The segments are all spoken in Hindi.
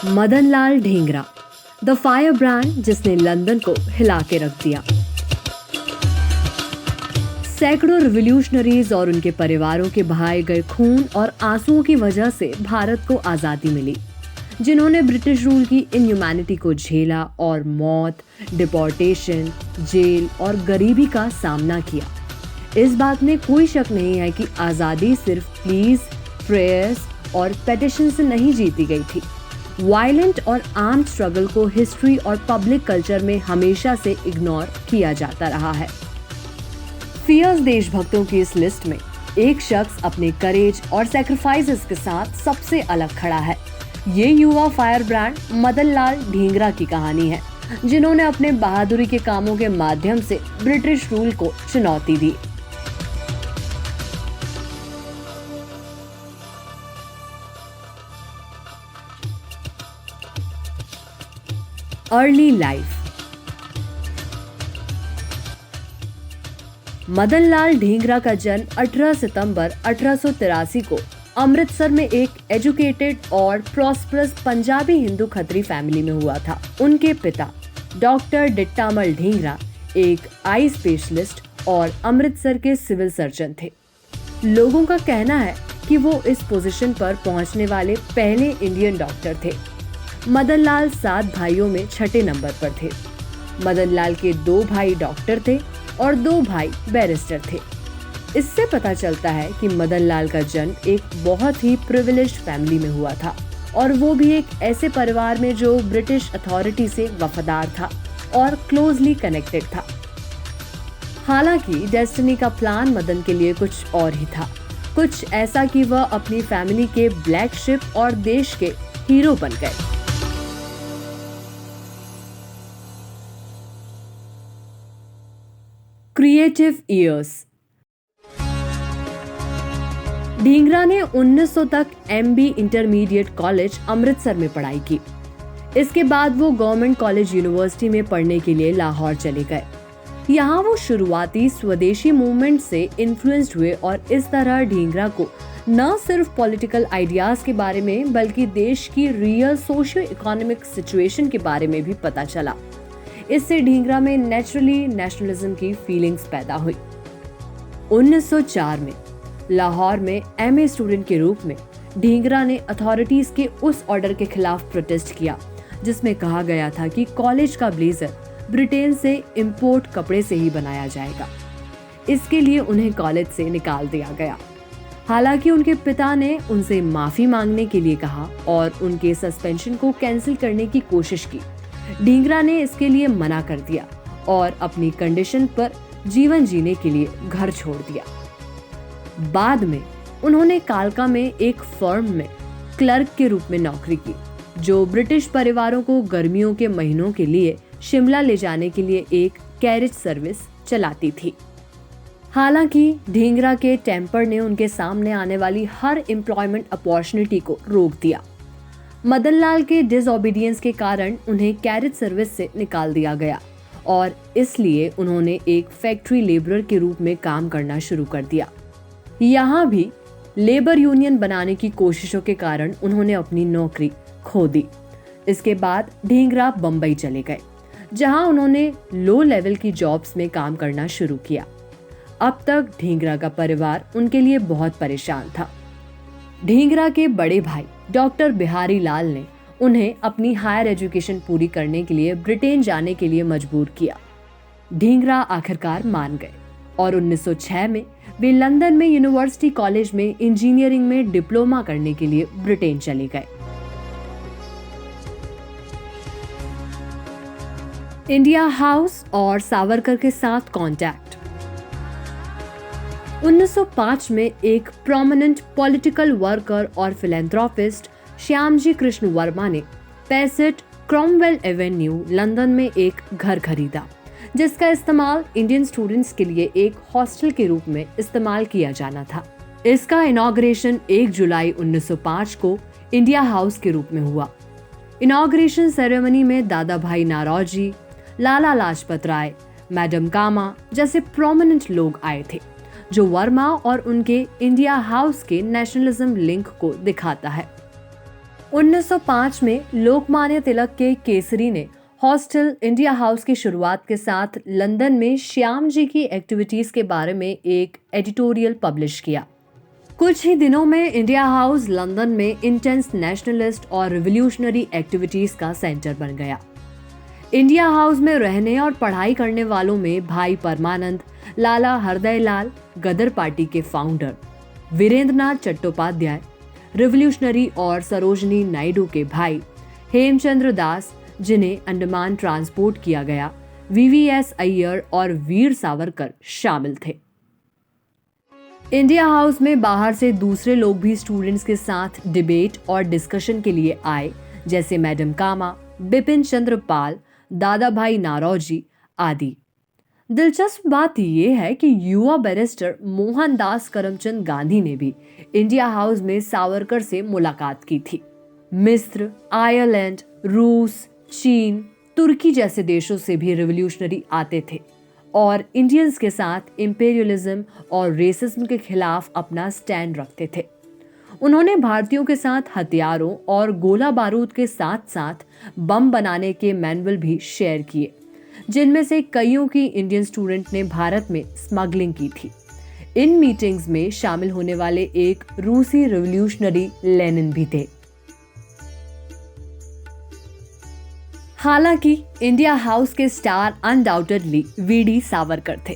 Madanlal Dhingra, the fire brand जिसने लंदन को हिला के रख दिया। सैकड़ों रिवॉल्यूशनरीज और उनके परिवारों के बहाए गए खून और आंसुओं की वजह से भारत को आज़ादी मिली, जिन्होंने ब्रिटिश रूल की इनह्यूमैनिटी को झेला और मौत, डिपोर्टेशन, जेल और गरीबी का सामना किया। इस बात में कोई शक नहीं है कि आज़ादी सिर्फ प्लीज, प्रेयर्स और पेटिशन से नहीं जीती गई थी। वायलेंट और आर्म्ड स्ट्रगल को हिस्ट्री और पब्लिक कल्चर में हमेशा से इग्नोर किया जाता रहा है। फियर्स देशभक्तों की इस लिस्ट में एक शख्स अपने करेज और सैक्रिफाइसेस के साथ सबसे अलग खड़ा है। ये युवा फायर ब्रांड मदनलाल ढींगरा की कहानी है, जिन्होंने अपने बहादुरी के कामों के माध्यम से ब्रिटिश रूल को चुनौती दी। Early life. मदनलाल ढींगरा का जन्म 18 सितंबर 1883 को अमृतसर में एक एजुकेटेड और प्रॉस्परस पंजाबी हिंदू खत्री फैमिली में हुआ था। उनके पिता डॉक्टर डिट्टामल ढींगरा एक आई स्पेशलिस्ट और अमृतसर के सिविल सर्जन थे। लोगों का कहना है कि वो इस पोजीशन पर पहुंचने वाले पहले इंडियन डॉक्टर थे। मदनलाल 7 भाइयों में छठे नंबर पर थे। मदनलाल के 2 भाई डॉक्टर थे और 2 भाई बैरिस्टर थे। इससे पता चलता है कि मदनलाल का जन्म एक बहुत ही प्रिविलेज्ड फैमिली में हुआ था, और वो भी एक ऐसे परिवार में जो ब्रिटिश अथॉरिटी से वफादार था और क्लोजली कनेक्टेड था। हालांकि डेस्टिनी का प्लान मदन के लिए कुछ और ही था, कुछ ऐसा कि वह अपनी फैमिली के ब्लैक शिप और देश के हीरो बन गए। Creative years. ढींगरा ने 1900 तक MB इंटरमीडिएट कॉलेज अमृतसर में पढ़ाई की। इसके बाद वो गवर्नमेंट कॉलेज यूनिवर्सिटी में पढ़ने के लिए लाहौर चले गए। यहाँ वो शुरुआती स्वदेशी मूवमेंट से इन्फ्लुएंस्ड हुए और इस तरह ढींगरा को न सिर्फ पॉलिटिकल आइडियाज के बारे में बल्कि देश की रियल सोशियो इकोनॉमिक सिचुएशन के बारे में भी पता चला। इससे ढींगरा में नेचुरली नेशनलिज्म की फीलिंग्स पैदा हुई। 1904 में लाहौर में MA स्टूडेंट के रूप में ढींगरा ने अथॉरिटीज के उस ऑर्डर के खिलाफ प्रोटेस्ट किया जिसमें कहा गया था कि कॉलेज का ब्लेजर ब्रिटेन से इंपोर्ट कपड़े से ही बनाया जाएगा। इसके लिए उन्हें कॉलेज से निकाल दिया गया। हालांकि उनके पिता ने उनसे माफी मांगने के लिए कहा और उनके सस्पेंशन को कैंसिल करने की कोशिश की। ढींगरा ने इसके लिए मना कर दिया और अपनी कंडीशन पर जीवन जीने के लिए घर छोड़ दिया। बाद में उन्होंने कालका में एक फर्म में क्लर्क के रूप में नौकरी की, जो ब्रिटिश परिवारों को गर्मियों के महीनों के लिए शिमला ले जाने के लिए एक कैरेज सर्विस चलाती थी। हालांकि ढींगरा के टेम्पर ने उनके सामने आने वाली हर एम्प्लॉयमेंट अपॉर्चुनिटी को रोक दिया। मदनलाल के डिसओबीडियंस के कारण उन्हें कैरेज सर्विस से निकाल दिया गया और इसलिए उन्होंने एक फैक्ट्री लेबरर के रूप में काम करना शुरू कर दिया। यहाँ भी लेबर यूनियन बनाने की कोशिशों के कारण उन्होंने अपनी नौकरी खो दी। इसके बाद ढींगरा बंबई चले गए, जहाँ उन्होंने लो लेवल की जॉब्स में काम करना शुरू किया। अब तक ढींगरा का परिवार उनके लिए बहुत परेशान था। ढींगरा के बड़े भाई डॉक्टर बिहारी लाल ने उन्हें अपनी हायर एजुकेशन पूरी करने के लिए ब्रिटेन जाने के लिए मजबूर किया। ढींगरा आखिरकार मान गए और 1906 में वे लंदन में यूनिवर्सिटी कॉलेज में इंजीनियरिंग में डिप्लोमा करने के लिए ब्रिटेन चले गए। इंडिया हाउस और सावरकर के साथ कॉन्टैक्ट। 1905 में एक प्रोमिनेंट पॉलिटिकल वर्कर और फिलैंथ्रोपिस्ट श्यामजी कृष्ण वर्मा ने 65 क्रॉमवेल एवेन्यू लंदन में एक घर खरीदा, जिसका इस्तेमाल इंडियन स्टूडेंट्स के लिए एक हॉस्टल के रूप में इस्तेमाल किया जाना था। इसका इनॉग्रेशन 1 जुलाई 1905 को इंडिया हाउस के रूप में हुआ। इनॉग्रेशन सेरेमनी में दादा भाई नारौजी, लाला लाजपत राय, मैडम कामा जैसे प्रोमिनेंट लोग आए थे, जो वर्मा और उनके इंडिया हाउस के नेशनलिज्म लिंक को दिखाता है। 1905 में लोकमान्य तिलक के केसरी ने हॉस्टल इंडिया हाउस की शुरुआत के साथ लंदन में श्याम जी की एक्टिविटीज के बारे में एक एडिटोरियल पब्लिश किया। कुछ ही दिनों में इंडिया हाउस लंदन में इंटेंस नेशनलिस्ट और रिवॉल्यूशनरी एक्टिविटीज का सेंटर बन गया। इंडिया हाउस में रहने और पढ़ाई करने वालों में भाई परमानंद, लाला हरदयलाल, गदर पार्टी के फाउंडर वीरेंद्रनाथ चट्टोपाध्याय, रिवॉल्यूशनरी और सरोजनी नायडू के भाई हेमचंद्र दास, जिन्हें अंडमान ट्रांसपोर्ट किया गया, वीवीएस अय्यर और वीर सावरकर शामिल थे। इंडिया हाउस में बाहर से दूसरे लोग भी स्टूडेंट्स के साथ डिबेट और डिस्कशन के लिए आए, जैसे मैडम कामा, बिपिन चंद्र पाल, दादा भाई नारौजी आदि। दिलचस्प बात यह है कि युवा बैरिस्टर मोहनदास करमचंद गांधी ने भी इंडिया हाउस में सावरकर से मुलाकात की थी। मिस्र, आयरलैंड, रूस, चीन, तुर्की जैसे देशों से भी रिवॉल्यूशनरी आते थे और इंडियंस के साथ इंपीरियलिज्म और रेसिज्म के खिलाफ अपना स्टैंड रखते थे। उन्होंने भारतीयों के साथ हथियारों और गोला बारूद के साथ साथ बम बनाने के मैनुअल भी शेयर किए, जिनमें से कईयों की इंडियन स्टूडेंट ने भारत में स्मगलिंग की थी। इन मीटिंग्स में शामिल होने वाले एक रूसी रिवॉल्यूशनरी लेनिन भी थे। हालांकि इंडिया हाउस के स्टार अनडाउटेडली वीडी सावरकर थे।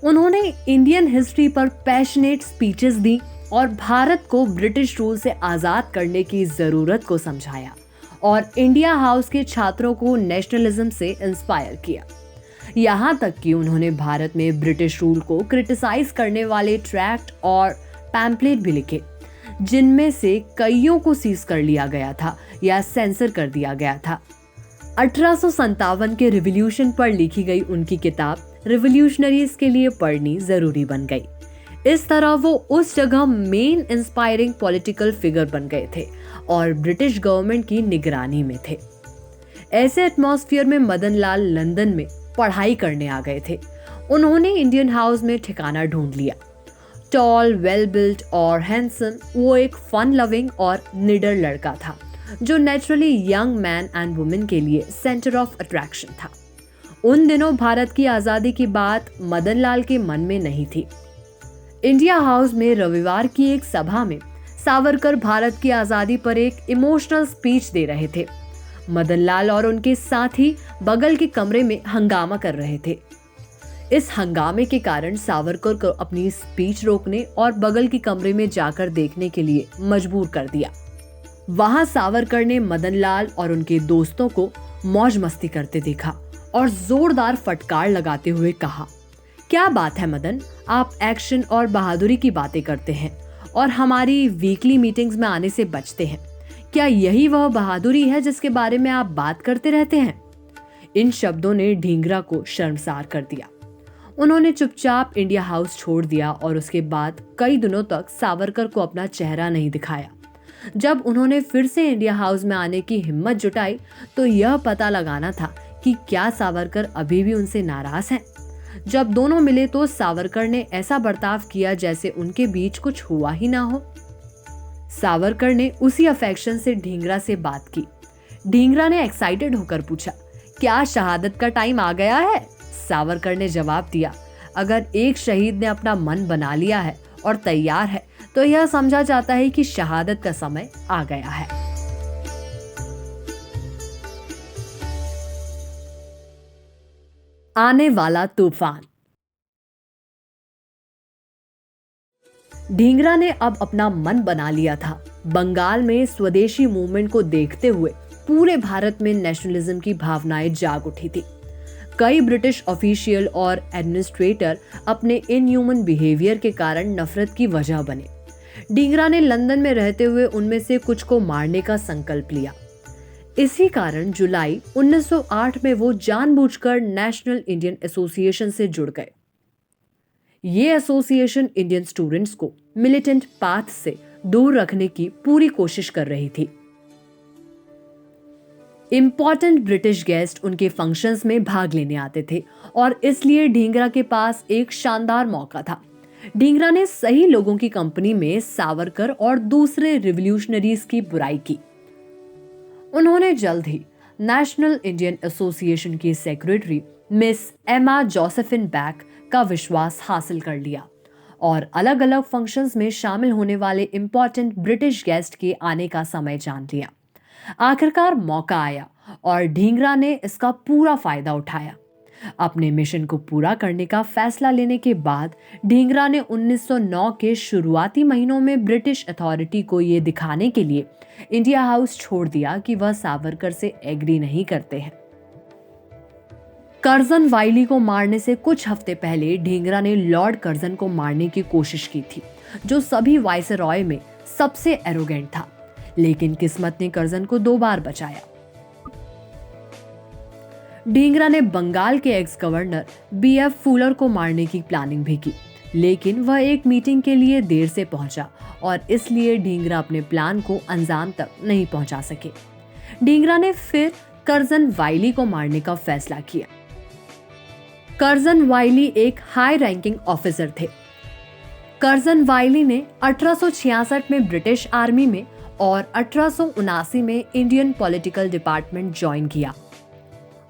उन्होंने इंडियन हिस्ट्री पर पैशनेट स्पीचेस दी और भारत को ब्रिटिश रूल से आजाद करने की जरूरत को समझाया और इंडिया हाउस के छात्रों को नेशनलिज्म से इंस्पायर किया। यहाँ तक कि उन्होंने भारत में ब्रिटिश रूल को क्रिटिसाइज करने वाले ट्रैक्ट और पैम्पलेट भी लिखे, जिनमें से कईयों को सीज कर लिया गया था या सेंसर कर दिया गया था। 1857 के रिवॉल्यूशन पर लिखी गई उनकी किताब रिवॉल्यूशनरीज के लिए पढ़नी जरूरी बन गई। इस तरह वो उस जगह मेन इंस्पायरिंग पॉलिटिकल फिगर बन गए थे और ब्रिटिश गवर्नमेंट की निगरानी में थे। ऐसे एटमॉस्फेयर में मदन लाल लंदन में पढ़ाई करने आ गए थे। उन्होंने इंडियन हाउस में ठिकाना ढूंढ लिया। टॉल, वेल बिल्ट और हैंडसम, वो एक फन लविंग और निडर लड़का था जो naturally young man and women के लिए सेंटर ऑफ अट्रैक्शन था। उन दिनों भारत की आजादी की बात मदन लाल के मन में नहीं थी। इंडिया हाउस में रविवार की एक सभा में सावरकर भारत की आजादी पर एक इमोशनल स्पीच दे रहे थे। मदन लाल और उनके साथी बगल के कमरे में हंगामा कर रहे थे। इस हंगामे के कारण सावरकर को अपनी स्पीच रोकने और बगल के कमरे में जाकर देखने के लिए मजबूर कर दिया। वहां सावरकर ने मदन लाल और उनके दोस्तों को मौज मस्ती करते देखा और जोरदार फटकार लगाते हुए कहा, क्या बात है मदन, आप एक्शन और बहादुरी की बातें करते हैं और हमारी वीकली मीटिंग्स में आने से बचते हैं। क्या यही वह बहादुरी है जिसके बारे में आप बात करते रहते हैं? इन शब्दों ने ढींगरा को शर्मसार कर दिया। उन्होंने चुपचाप इंडिया हाउस छोड़ दिया और उसके बाद कई दिनों तक सावरकर को अपना चेहरा नहीं दिखाया। जब उन्होंने फिर से इंडिया हाउस में आने की हिम्मत जुटाई तो यह पता लगाना था कि क्या सावरकर अभी भी उनसे नाराज हैं। जब दोनों मिले तो सावरकर ने ऐसा बर्ताव किया जैसे उनके बीच कुछ हुआ ही ना हो। सावरकर ने उसी अफेक्शन से ढींगरा से बात की। ढींगरा ने एक्साइटेड होकर पूछा, क्या शहादत का टाइम आ गया है? सावरकर ने जवाब दिया, अगर एक शहीद ने अपना मन बना लिया है और तैयार है तो यह समझा जाता है कि शहादत का समय आ गया है। आने वाला तूफान। ढींगरा ने अब अपना मन बना लिया था। बंगाल में स्वदेशी मूवमेंट को देखते हुए पूरे भारत में नेशनलिज्म की भावनाएं जाग उठी थी। कई ब्रिटिश ऑफिशियल और एडमिनिस्ट्रेटर अपने इनह्यूमन बिहेवियर के कारण नफरत की वजह बने। ढींगरा ने लंदन में रहते हुए उनमें से कुछ को मारने का संकल्प लिया। इसी कारण जुलाई 1908 में वो जानबूझकर नेशनल इंडियन एसोसिएशन से जुड़ गए। ये एसोसिएशन इंडियन स्टूडेंट्स को मिलिटेंट पाथ से दूर रखने की पूरी कोशिश कर रही थी। इंपॉर्टेंट ब्रिटिश गेस्ट उनके फंक्शंस में भाग लेने आते थे और इसलिए ढींगरा के पास एक शानदार मौका था। ढींगरा ने सही लोगों की कंपनी में सावरकर और दूसरे रिवॉल्यूशनरीज की बुराई की। उन्होंने जल्द ही नेशनल इंडियन एसोसिएशन की सेक्रेटरी मिस एमा जोसेफिन बैक का विश्वास हासिल कर लिया और अलग अलग फंक्शंस में शामिल होने वाले इंपॉर्टेंट ब्रिटिश गेस्ट के आने का समय जान लिया। आखिरकार मौका आया और ढींगरा ने इसका पूरा फायदा उठाया। अपने मिशन को पूरा करने का फैसला लेने के बाद ढींगरा ने 1909 के शुरुआती महीनों में ब्रिटिश अथॉरिटी को यह दिखाने के लिए इंडिया हाउस छोड़ दिया कि वह सावरकर से एग्री नहीं करते हैं। कर्जन वाइली को मारने से कुछ हफ्ते पहले ढींगरा ने लॉर्ड कर्जन को मारने की कोशिश की थी, जो सभी वाइसरॉय में सबसे एरोगेंट था, लेकिन किस्मत ने कर्जन को 2 बार बचाया। ढींगरा ने बंगाल के एक्स गवर्नर बीएफ फुलर को मारने की प्लानिंग भी की, लेकिन वह एक मीटिंग के लिए देर से पहुंचा और इसलिए ढींगरा अपने प्लान को अंजाम तक नहीं पहुंचा सके। ढींगरा ने फिर कर्जन वाइली को मारने का फैसला किया। कर्जन वाइली एक हाई रैंकिंग ऑफिसर थे। कर्जन वाइली ने 1866 में ब्रिटिश आर्मी में और 1879 में इंडियन पॉलिटिकल डिपार्टमेंट ज्वाइन किया।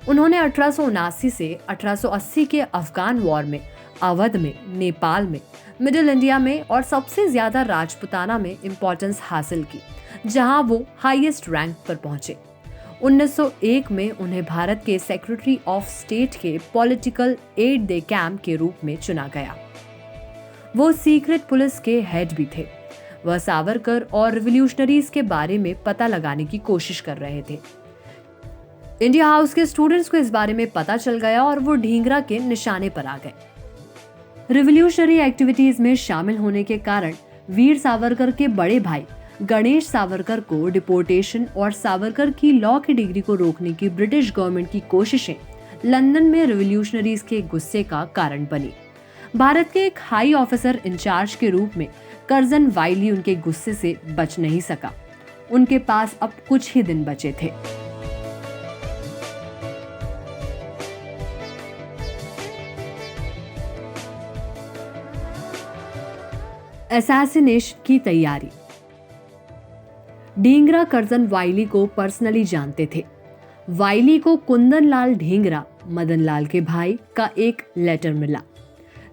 उन्होंने 1879 से 1880 के अफगान वॉर में, अवध में, नेपाल में, मिडिल इंडिया में और सबसे ज्यादा राजपुताना में इंपॉर्टेंस हासिल की, जहां वो हाईएस्ट रैंक पर पहुंचे। 1901 में उन्हें भारत के सेक्रेटरी ऑफ स्टेट के पॉलिटिकल एड दे कैंप के रूप में चुना गया। वो सीक्रेट पुलिस के हेड भी थे। वह सावरकर और रिवॉल्यूशनरीज के बारे में पता लगाने की कोशिश कर रहे थे। इंडिया हाउस के स्टूडेंट्स को इस बारे में पता चल गया और वो ढींगरा के निशाने पर आ गए। रिवॉल्यूशनरी एक्टिविटीज में शामिल होने के कारण वीर सावरकर के बड़े भाई गणेश सावरकर को डिपोर्टेशन और सावरकर की लॉ की डिग्री को रोकने की ब्रिटिश गवर्नमेंट की कोशिशें लंदन में रिवॉल्यूशनरीज के गुस्से का कारण बनी। भारत के एक हाई ऑफिसर इंचार्ज के रूप में कर्जन वाइली उनके गुस्से से बच नहीं सका। उनके पास अब कुछ ही दिन बचे थे। असैसिनेशन की तैयारी। ढींगरा कर्जन वाइली को पर्सनली जानते थे। वाइली को कुंदन लाल ढींगरा, मदन लाल के भाई, का एक लेटर मिला।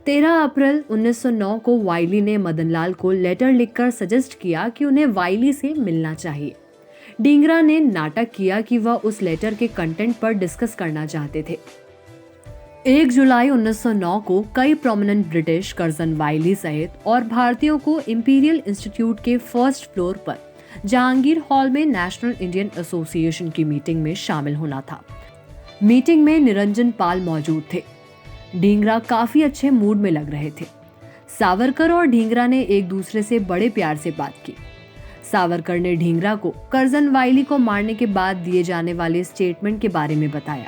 13 अप्रैल 1909 को वाइली ने मदन लाल को लेटर लिखकर सजेस्ट किया कि उन्हें वाइली से मिलना चाहिए। ढींगरा ने नाटक किया कि वह उस लेटर के कंटेंट पर डिस्कस करना चाहते थे। 1 जुलाई 1909 को कई प्रोमिनेंट ब्रिटिश कर्जन वाइली सहित और भारतीयों को इंपीरियल इंस्टीट्यूट के फर्स्ट फ्लोर पर जहांगीर हॉल में नेशनल इंडियन एसोसिएशन की मीटिंग में शामिल होना था। मीटिंग में निरंजन पाल मौजूद थे। ढींगरा काफी अच्छे मूड में लग रहे थे। सावरकर और ढींगरा ने एक दूसरे से बड़े प्यार से बात की। सावरकर ने ढींगरा को कर्जन वाइली को मारने के बाद दिए जाने वाले स्टेटमेंट के बारे में बताया।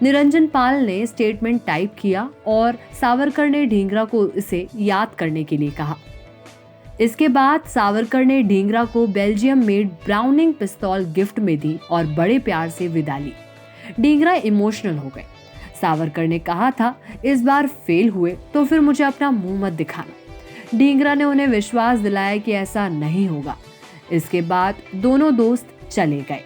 निरंजन पाल ने स्टेटमेंट टाइप किया और सावरकर ने ढींगरा को इसे याद करने के लिए कहा। इसके बाद सावरकर ने ढींगरा को बेल्जियम मेड ब्राउनिंग पिस्तौल गिफ्ट में दी और बड़े प्यार से विदा ली। ढींगरा इमोशनल हो गए। सावरकर ने कहा था, इस बार फेल हुए तो फिर मुझे अपना मुंह मत दिखाना। ढींगरा ने उन्हें विश्वास दिलाया कि ऐसा नहीं होगा। इसके बाद दोनों दोस्त चले गए।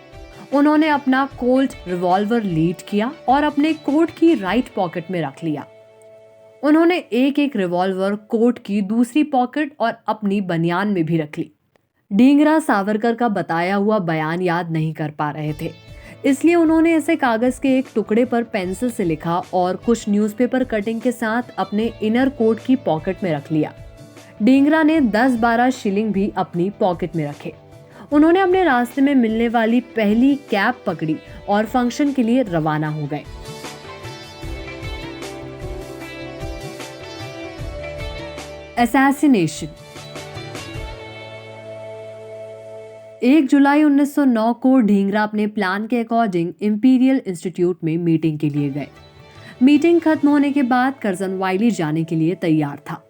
उन्होंने अपना कोल्ट रिवॉल्वर लीड किया और अपने कोट की राइट पॉकेट में रख लिया। उन्होंने एक एक रिवॉल्वर कोट की दूसरी पॉकेट और अपनी बनियान में भी रख ली। ढींगरा सावरकर का बताया हुआ बयान याद नहीं कर पा रहे थे, इसलिए उन्होंने इसे कागज के एक टुकड़े पर पेंसिल से लिखा और कुछ न्यूज़पेपर कटिंग के साथ अपने इनर कोट की पॉकेट में रख लिया। ढींगरा ने 10-12 शिलिंग भी अपनी पॉकेट में रखे। उन्होंने अपने रास्ते में मिलने वाली पहली कैब पकड़ी और फंक्शन के लिए रवाना हो गए। असैसिनेशन। 1 जुलाई 1909 को ढींगरा अपने प्लान के अकॉर्डिंग इंपीरियल इंस्टीट्यूट में मीटिंग के लिए गए। मीटिंग खत्म होने के बाद कर्जन वाइली जाने के लिए तैयार था।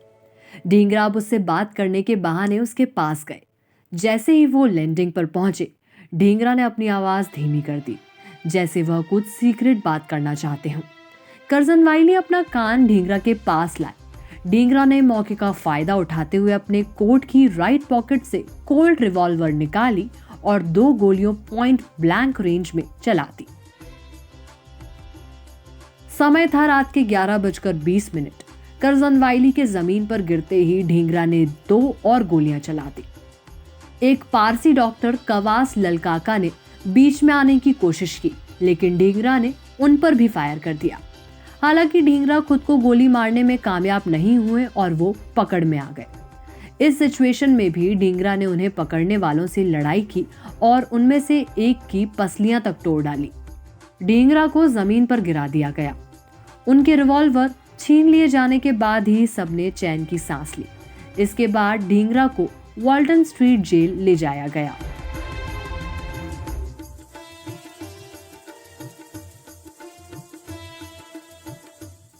ढींगरा अब उससे बात करने के बहाने उसके पास गए। जैसे ही वो लैंडिंग पर पहुंचे, ढींगरा ने अपनी आवाज धीमी कर दी, जैसे वह कुछ सीक्रेट बात करना चाहते हों। कर्जन वाइली अपना कान ढींगरा के पास लाए। ढींगरा ने मौके का फायदा उठाते हुए अपने कोट की राइट पॉकेट से कोल्ट रिवॉल्वर निकाली और 2 गोलियों पॉइंट ब्लैंक रेंज में चला दी। समय था रात के 11:20। करजनवाइली के जमीन पर गिरते ही ढींगरा ने 2 और गोलियां चला दी। एक पारसी डॉक्टर कवास ललकाका ने बीच में आने की कोशिश की, लेकिन ढींगरा ने उन पर भी फायर कर दिया। हालांकि ढींगरा खुद को गोली मारने में कामयाब नहीं हुए और वो पकड़ में आ गए। इस सिचुएशन में भी ढींगरा ने उन्हें पकड़ने वालों से लड़ाई की और उनमें से एक की पसलियां तक तोड़ डाली। ढींगरा को जमीन पर गिरा दिया गया। उनके रिवॉल्वर छीन लिए जाने के बाद ही सबने चैन की सांस ली। इसके बाद ढींगरा को वाल्टन स्ट्रीट जेल ले जाया गया।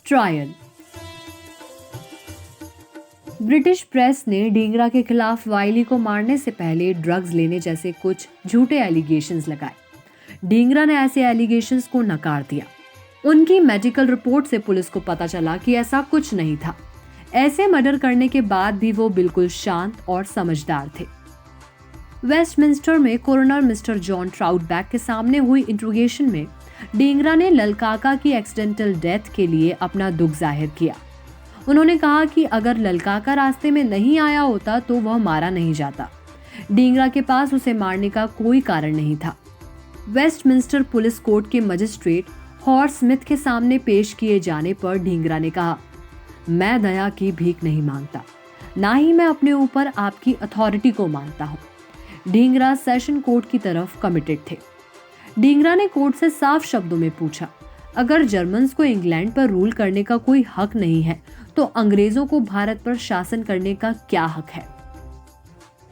ट्रायल। ब्रिटिश प्रेस ने ढींगरा के खिलाफ वाइली को मारने से पहले ड्रग्स लेने जैसे कुछ झूठे एलिगेशंस लगाए। ढींगरा ने ऐसे एलिगेशंस को नकार दिया। उनकी मेडिकल रिपोर्ट से पुलिस को पता चला कि ऐसा कुछ नहीं था। ऐसे मर्डर करने के बाद भी वो बिल्कुल शांत और समझदार थे। वेस्टमिंस्टर में कोरोनर मिस्टर जॉन ट्राउटबैक के सामने हुई इंट्रोगेशन में ढींगरा ने ललकाका की एक्सीडेंटल डेथ के लिए अपना दुख जाहिर किया। उन्होंने कहा कि अगर ललकाका रास्ते में नहीं आया होता तो वह मारा नहीं जाता। ढींगरा के पास उसे मारने का कोई कारण नहीं था। वेस्टमिंस्टर पुलिस कोर्ट के मजिस्ट्रेट हॉर्स स्मिथ के सामने पेश किए जाने पर ढींगरा ने कहा, मैं दया की भीख नहीं मांगता, ना ही मैं अपने ऊपर आपकी अथॉरिटी को मानता हूँ। ढींगरा सेशन कोर्ट की तरफ कमिटेड थे। ढींगरा ने कोर्ट से साफ शब्दों में पूछा, अगर जर्मन्स को इंग्लैंड पर रूल करने का कोई हक नहीं है तो अंग्रेजों को भारत पर शासन करने का क्या हक है?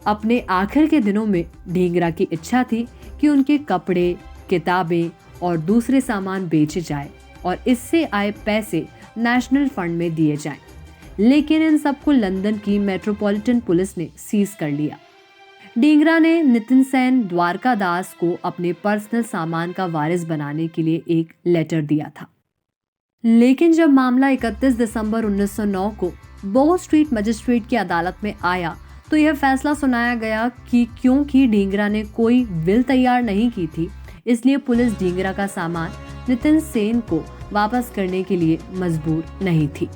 अपने आखिर के दिनों में ढींगरा की इच्छा थी कि उनके कपड़े, किताबें और दूसरे सामान बेचे जाए और इससे आए पैसे नेशनल फंड में दिए जाएं। लेकिन इन सबको लंदन की मेट्रोपॉलिटन पुलिस ने सीज कर लिया। ढींगरा ने नितिन सेन द्वारका दास को अपने पर्सनल सामान का वारिस बनाने के लिए एक लेटर दिया था। लेकिन जब मामला 31 दिसंबर 1909 को बो स्ट्रीट मजिस्ट्रेट की अदालत में आया तो यह फैसला सुनाया गया कि क्योंकि ढींगरा ने कोई विल तैयार नहीं की थी, इसलिए पुलिस ढींगरा का सामान नितिन सेन को वापस करने के लिए मजबूर नहीं थी।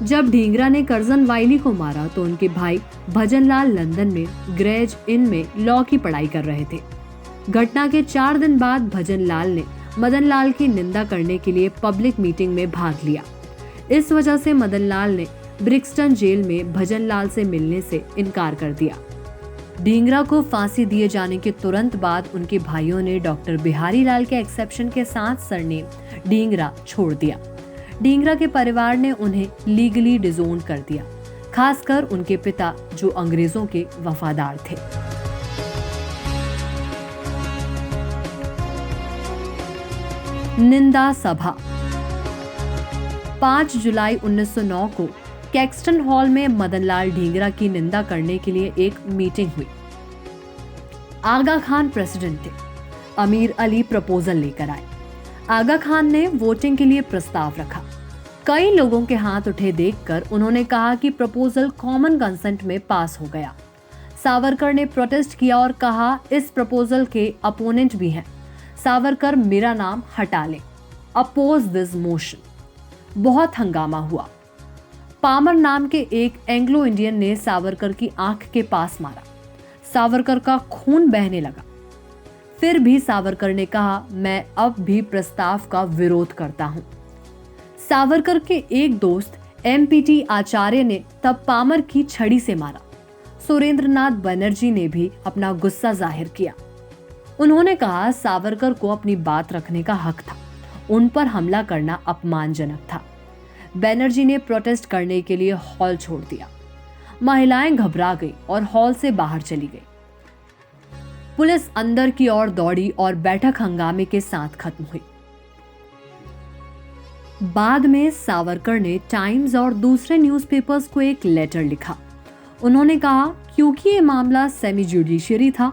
जब ढींगरा ने करजनवाइली को मारा तो उनके भाई भजनलाल लंदन में ग्रेज इन में लॉ की पढ़ाई कर रहे थे। घटना के 4 दिन बाद भजनलाल ने मदनलाल की निंदा करने के लिए पब्लिक मीटिंग में भाग लिया। इस वजह से मदनलाल ने ब्रिक्सटन जेल में भजनलाल से मिलने से इनकार कर दिया। ढींगरा को फांसी दिए जाने के तुरंत बाद उनके भाइयों ने डॉक्टर बिहारी लाल के एक्सेप्शन के साथ सरनेम ढींगरा छोड़ दिया। ढींगरा के परिवार ने उन्हें लीगली डिसोन कर दिया, खासकर उनके पिता जो अंग्रेजों के वफादार थे। निंदा सभा। 5 जुलाई 1909 को कैक्सटन हॉल में मदनलाल ढींगरा की निंदा करने के लिए एक मीटिंग हुई। आगा खान प्रेसिडेंट थे। अमीर अली प्रपोजल लेकर आए। आगा खान ने वोटिंग के लिए प्रस्ताव रखा। कई लोगों के हाथ उठे देखकर उन्होंने कहा कि प्रपोजल कॉमन कंसेंट में पास हो गया। सावरकर ने प्रोटेस्ट किया और कहा, इस प्रपोजल के अपोनेंट भी हैं। सावरकर मेरा नाम हटा लें। Oppose this motion. बहुत हंगामा हुआ। पामर नाम के एक एंग्लो इंडियन ने सावरकर की आंख के पास मारा। सावरकर का खून बहने लगा। फिर भी सावरकर ने कहा, मैं अब भी प्रस्ताव का विरोध करता हूं। सावरकर के एक दोस्त एमपीटी आचार्य ने तब पामर की छड़ी से मारा। सुरेंद्रनाथ बनर्जी ने भी अपना गुस्सा जाहिर किया। उन्होंने कहा, सावरकर को अपनी बात रखने का हक था, उन पर हमला करना अपमानजनक था। बनर्जी ने प्रोटेस्ट करने के लिए हॉल छोड़ दिया। महिलाएं घबरा गई और हॉल से बाहर चली गई। पुलिस अंदर की ओर दौड़ी और बैठक हंगामे के साथ खत्म हुई। बाद में सावरकर ने टाइम्स और दूसरे न्यूज़पेपर्स को एक लेटर लिखा। उन्होंने कहा, क्योंकि ये मामला सेमी जुडिशियरी था,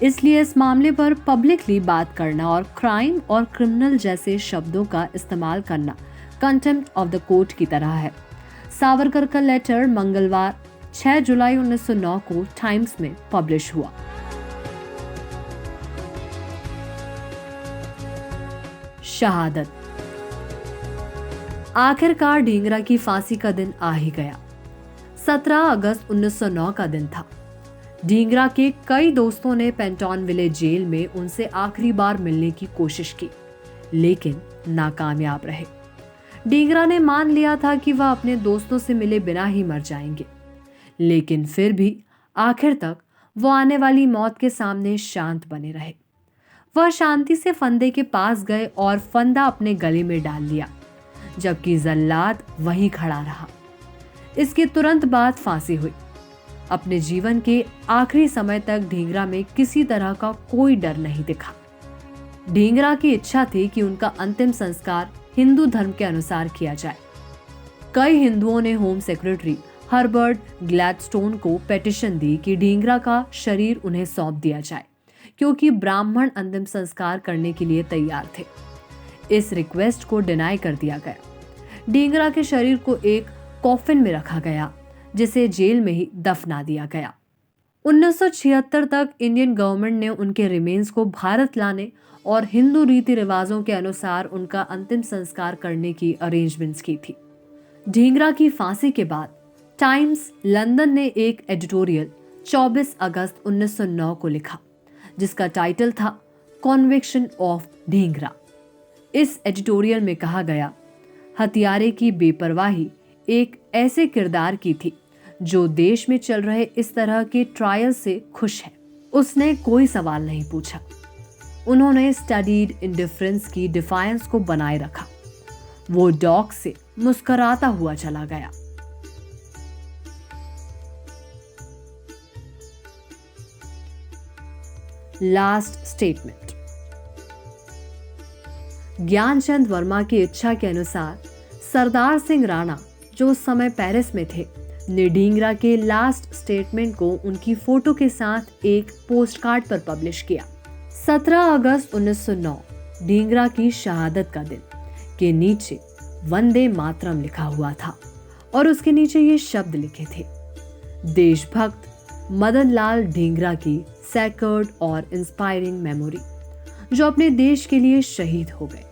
इसलिए इस मामले पर पब्लिकली बात करना और क्राइम और क्रिमिनल जैसे शब्दों का इस्तेमाल करना कंटेम्प्ट ऑफ द कोर्ट की तरह है। सावरकर का लेटर मंगलवार 6 जुलाई 1909 को टाइम्स में पब्लिश हुआ। शहादत। आखिरकार ढींगरा की फांसी का दिन आ ही गया। 17 अगस्त 1909 का दिन था। ढींगरा के कई दोस्तों ने पेंटॉन विलेज जेल में उनसे आखिरी बार मिलने की कोशिश की, लेकिन नाकामयाब रहे। ढींगरा ने मान लिया था कि वह अपने दोस्तों से मिले बिना ही मर जाएंगे, लेकिन फिर भी आखिर तक वो आने वाली मौत के सामने शांत बने रहे। वह शांति से फंदे के पास गए और फंदा अपने गले में डाल लिया, जबकि जल्लाद वहीं खड़ा रहा। इसके तुरंत बाद फांसी हुई। अपने जीवन के आखिरी समय तक ढींगरा में किसी तरह का कोई डर नहीं दिखा। ढींगरा की इच्छा थी कि उनका अंतिम संस्कार हिंदू धर्म के अनुसार किया जाए। कई हिंदुओं ने होम सेक्रेटरी हर्बर्ट ग्लैडस्टोन को पेटिशन दी कि ढींगरा का शरीर उन्हें सौंप दिया जाए, क्योंकि ब्राह्मण अंतिम संस्कार करने के लिए तैयार थे। इस रिक्वेस्ट को डिनाई कर दिया गया। ढींगरा के शरीर को एक कॉफिन में रखा गया, जिसे जेल में ही दफना दिया गया। 1976 तक इंडियन गवर्नमेंट ने उनके रिमेन्स को भारत लाने और हिंदू रीति रिवाजों के अनुसार उनका अंतिम संस्कार करने की अरेंजमेंट्स की थी। ढींगरा की फांसी के बाद टाइम्स लंदन ने एक एडिटोरियल 24 अगस्त 1909 को लिखा, जिसका टाइटल था कॉन्विक्शन ऑफ ढींगरा। इस एडिटोरियल में कहा गया, हत्यारे की बेपरवाही एक ऐसे किरदार की थी जो देश में चल रहे इस तरह के ट्रायल से खुश है। उसने कोई सवाल नहीं पूछा। उन्होंने स्टडीड इंडिफरेंस की डिफायंस को बनाए रखा। वो डॉग से मुस्कुराता हुआ चला गया। Last statement. ज्ञानचंद वर्मा की इच्छा के अनुसार सरदार सिंह राणा, जो उस समय पेरिस में थे, ने ढींगरा के लास्ट स्टेटमेंट को उनकी फोटो के साथ एक पोस्टकार्ड पर पब्लिश किया। 17 अगस्त 1909 ढींगरा की शहादत का दिन के नीचे वंदे मातरम लिखा हुआ था और उसके नीचे ये शब्द लिखे थे, देशभक्त मदन लाल ढींगरा की सैक्रेड और इंस्पायरिंग मेमोरी, जो अपने देश के लिए शहीद हो गए।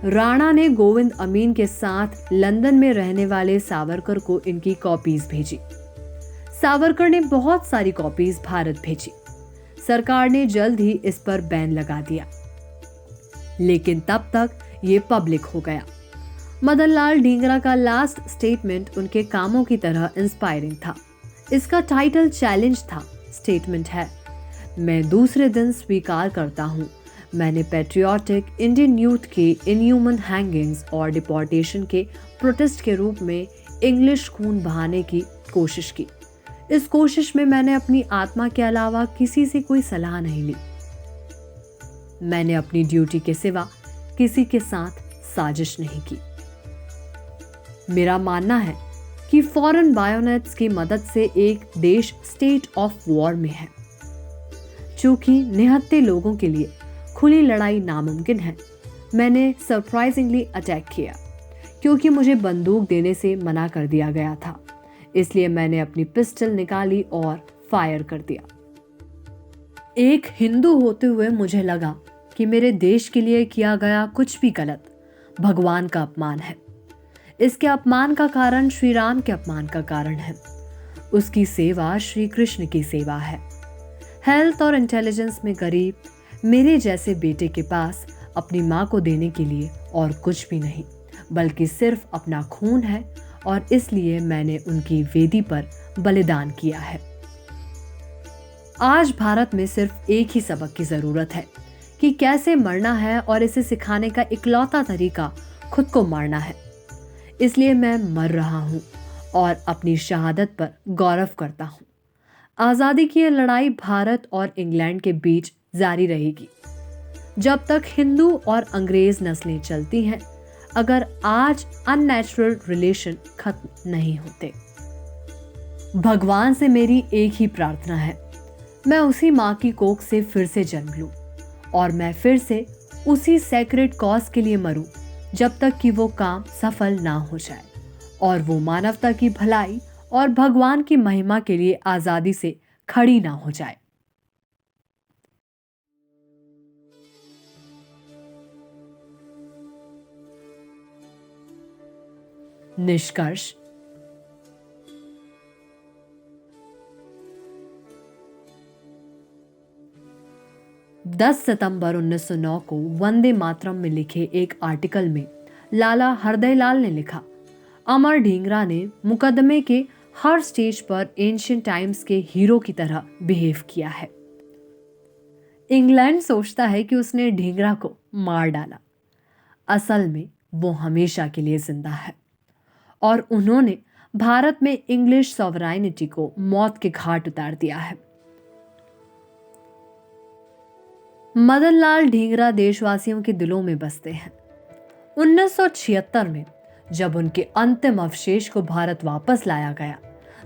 राणा ने गोविंद अमीन के साथ लंदन में रहने वाले सावरकर को इनकी कॉपीज भेजी। सावरकर ने बहुत सारी कॉपीज भारत भेजी। सरकार ने जल्द ही इस पर बैन लगा दिया, लेकिन तब तक ये पब्लिक हो गया। मदन लाल ढींगरा का लास्ट स्टेटमेंट उनके कामों की तरह इंस्पायरिंग था। इसका टाइटल चैलेंज था। स्टेटमेंट है, मैं दूसरे दिन स्वीकार करता हूँ, मैंने पैट्रियोटिक इंडियन यूथ के इनह्यूमन हैंगिंग्स और डिपोर्टेशन के प्रोटेस्ट के रूप में इंग्लिश खून बहाने की कोशिश की। इस कोशिश में मैंने अपनी आत्मा के अलावा किसी से कोई सलाह नहीं ली। मैंने अपनी ड्यूटी के सिवा किसी के साथ साजिश नहीं की। मेरा मानना है कि फॉरेन बायोनेट्स की मदद से एक देश स्टेट ऑफ वॉर में है। चूंकि निहत्थे लोगों के लिए खुली लड़ाई नामुमकिन है, मैंने सरप्राइजिंगली अटैक किया, क्योंकि मुझे बंदूक देने से मना कर दिया गया था। इसलिए मैंने अपनी पिस्टल निकाली और फायर कर दिया। एक हिंदू होते हुए मुझे लगा कि मेरे देश के लिए किया गया कुछ भी गलत भगवान का अपमान है। इसके अपमान का कारण श्री राम के अपमान का कारण है। उसकी सेवा श्री कृष्ण की सेवा है। हेल्थ और इंटेलिजेंस में गरीब मेरे जैसे बेटे के पास अपनी माँ को देने के लिए और कुछ भी नहीं, बल्कि सिर्फ अपना खून है, और इसलिए मैंने उनकी वेदी पर बलिदान किया है। आज भारत में सिर्फ एक ही सबक की जरूरत है कि कैसे मरना है, और इसे सिखाने का इकलौता तरीका खुद को मारना है। इसलिए मैं मर रहा हूँ और अपनी शहादत पर गौरव करता हूँ। आज़ादी की यह लड़ाई भारत और इंग्लैंड के बीच जारी रहेगी जब तक हिंदू और अंग्रेज नस्लें चलती हैं, अगर आज अननेचुरल रिलेशन खत्म नहीं होते। भगवान से मेरी एक ही प्रार्थना है, मैं उसी माँ की कोख से फिर से जन्म लूं और मैं फिर से उसी सैक्रेड कॉज के लिए मरूं जब तक कि वो काम सफल ना हो जाए और वो मानवता की भलाई और भगवान की महिमा के लिए आजादी से खड़ी ना हो जाए। निष्कर्ष, 10 सितंबर 1909 को वंदे मातरम में लिखे एक आर्टिकल में लाला हरदयाल ने लिखा, अमर ढींगरा ने मुकदमे के हर स्टेज पर एंशियंट टाइम्स के हीरो की तरह बिहेव किया है। इंग्लैंड सोचता है कि उसने ढींगरा को मार डाला, असल में वो हमेशा के लिए जिंदा है और उन्होंने भारत में इंग्लिश सॉवराइनिटी को मौत के घाट उतार दिया है। मदनलाल ढींगरा देशवासियों के दिलों में बसते हैं। 1976 में जब उनके अंतिम अवशेष को भारत वापस लाया गया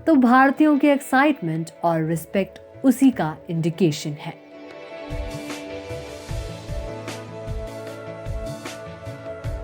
तो भारतीयों के एक्साइटमेंट और रिस्पेक्ट उसी का इंडिकेशन है।